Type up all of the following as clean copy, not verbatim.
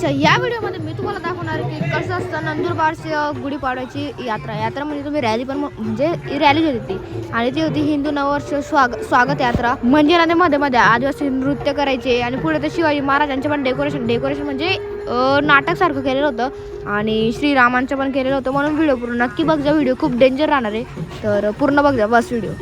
अच्छा, या व्हिडिओमध्ये मी तुम्हाला दाखवणार की कसं असतं नंदुरबारची गुढीपाडव्याची यात्रा म्हणजे तुम्ही रॅली पण म्हणजे रॅली होती ती आणि ती होती हिंदू नववर्ष स्वागत यात्रा. म्हणजे मध्ये मध्ये आदिवासी नृत्य करायचे आणि पुढे ते शिवाजी महाराजांचे पण डेकोरेशन म्हणजे नाटक सारखं केलेलं होतं आणि श्रीरामांचं पण केलेलं होतं. म्हणून व्हिडिओ पूर्ण नक्की बघजा. व्हिडिओ खूप डेंजर राहणार आहे, तर पूर्ण बघजा बस व्हिडिओ.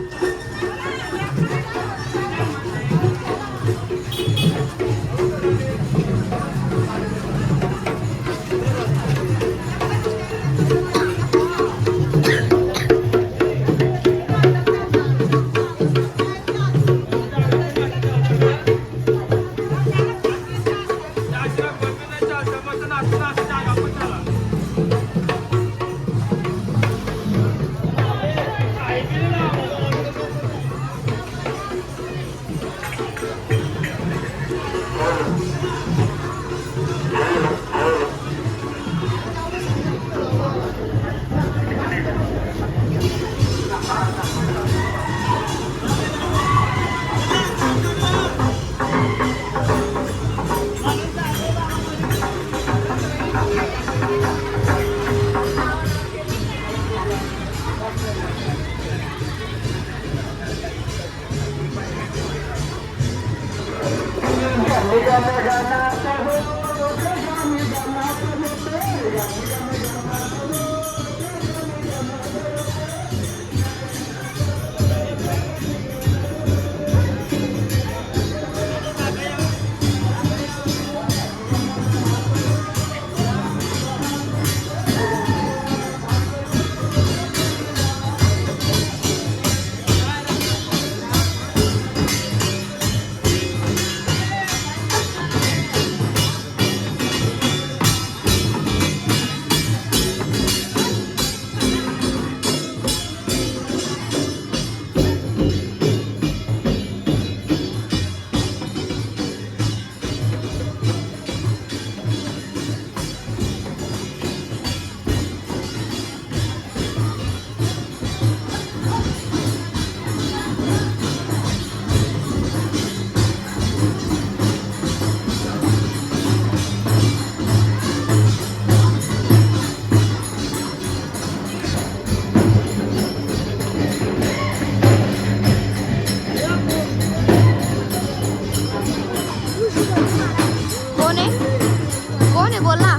कोण आहे बोल ना.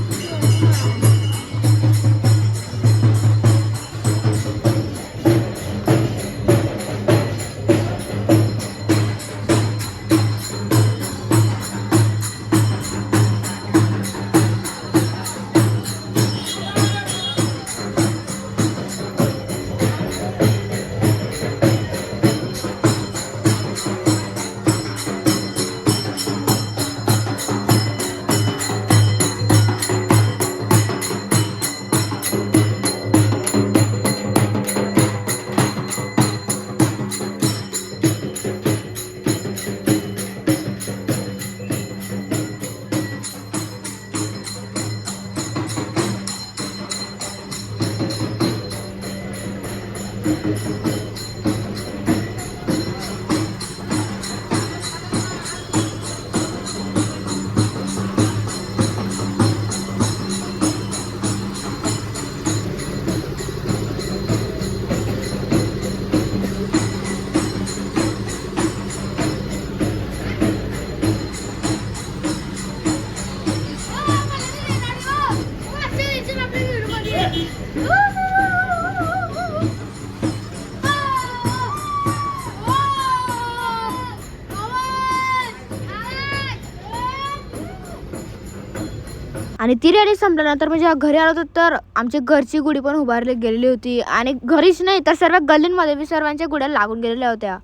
आणि ती रॅली संपल्यानंतर म्हणजे घरी आलो होतो तर आमच्या घरची गुढी पण उभारली गेलेली होती आणि घरीच नाही तर सर्व गल्लींमध्ये बी सर्वांच्या गुड्या लागून गेलेल्या होत्या.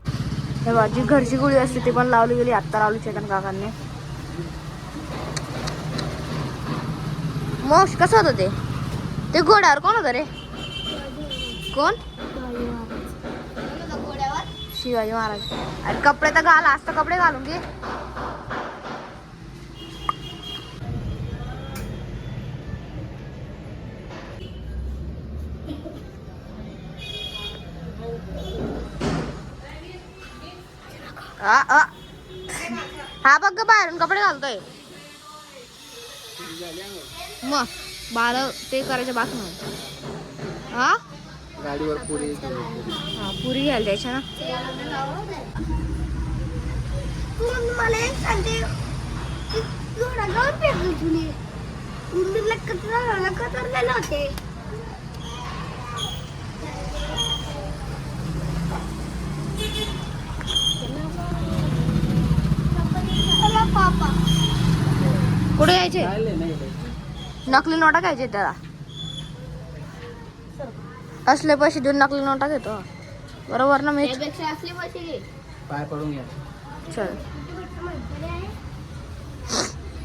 तेव्हा जी घरची गुढी असते ती पण लावली गेली. आत्ता लावली चेतन काकांनी. मोक्ष कसं होतं ते घोड्यावर कोण होतं रे? कोण? शिवाजी महाराज. अरे कपडे तर घाल, आज तर कपडे घालून घे. हा बघ बाहेरून कपडे घालतोय. मग बाळ ते करायचं बाकी नाही. हा गाडीवर पुरी हा पुरी घ्यायला द्यायच्या ना. मला एक सांगते कतरलेले होते. पापा कुठे यायचे? नकली नोटा घ्यायचे त्याला. असले पैसे देऊन नकली नोटा घेतो बरोबर ना मी. असले पैसे घे. पाय पडून घ्या. चल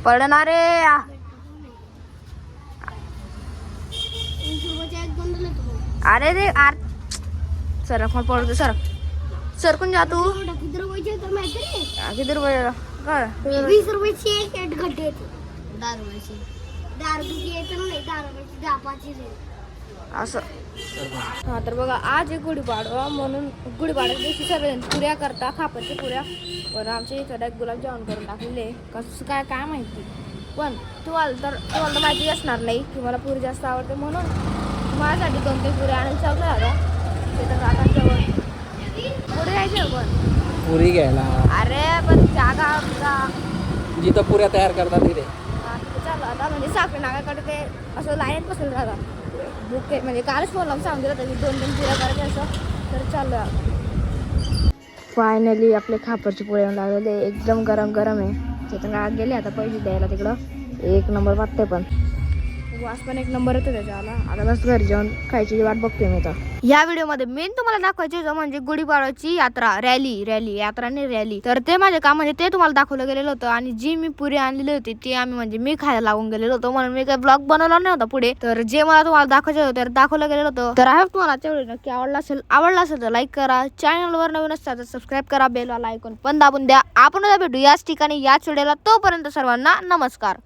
पडणार रे. अरे रे सरक मग पडतो. सरकून जा तू. किती रुपयाचे तर माहिती नाही. किती रुपये काय 20 रुपयाची एक गड्डे येते. 10 रुपयाची. 10 रुपयाची येते नाही. 10 रुपयाची 10-5 असं. हा तर बघा आज एक गुढीपाडवा म्हणून गुढीपाडव्या दिवशी सर्वजण पुऱ्या करता खापरच्या पुऱ्या. पण आमच्या इकडे गुलाबजामुन करून टाकलेले कसं काय काय माहिती. पण तुम्हाला तर माहिती असणार नाही की मला पुरी जास्त आवडते म्हणून माझ्यासाठी 2-3 पुऱ्या आणायला चालू झाला. ते तर काकांजवळ पुढे जायचं पण पुरी घ्यायला. अरे पण जागा आमचा जिथं पुऱ्या तयार करतात तिथे. चालू आता म्हणजे साखरे नागाकडे ते असं लाईन बसलं राहता बुके म्हणजे कालच फोन लावून सांगून दिलं होतं की 2-3 पुऱ्या करायच्या असं तर चालू आहे. फायनली आपले खापरचे पोळे येऊन लागलेले एकदम गरम गरम आहे. त्याच्यानं गेले आता पैसे द्यायला तिकडं. एक नंबर वाटते पण वास पण एक नंबर येतो त्याच्याला. आता बस घरी जाऊन खायची वाट बघते मी तर. या व्हिडिओमध्ये मेन तुम्हाला दाखवायचे होतं म्हणजे गुढीपाडव्याची यात्रा यात्रा नाही रॅली. तर ते माझे काम म्हणजे ते तुम्हाला दाखवलं गेलेलं होतं. आणि जी मी पुरी आणलेली होती ती आम्ही म्हणजे मी खायला लागून गेलेलो होतो म्हणून मी काही ब्लॉग बनवला नाही होता पुढे. तर जे मला तुम्हाला दाखवायचं होतं तर दाखवलं गेलेलं होतं. तर आय होप तुम्हाला आजच्या व्हिडिओ नक्की आवडला असेल तर लाईक करा. चॅनलवर नवीन असतात तर सबस्क्राईब करा. बेल वाला आयकॉन पण दाबून द्या. आपण भेटू याच ठिकाणी याच व्हिडिओला. तोपर्यंत सर्वांना नमस्कार.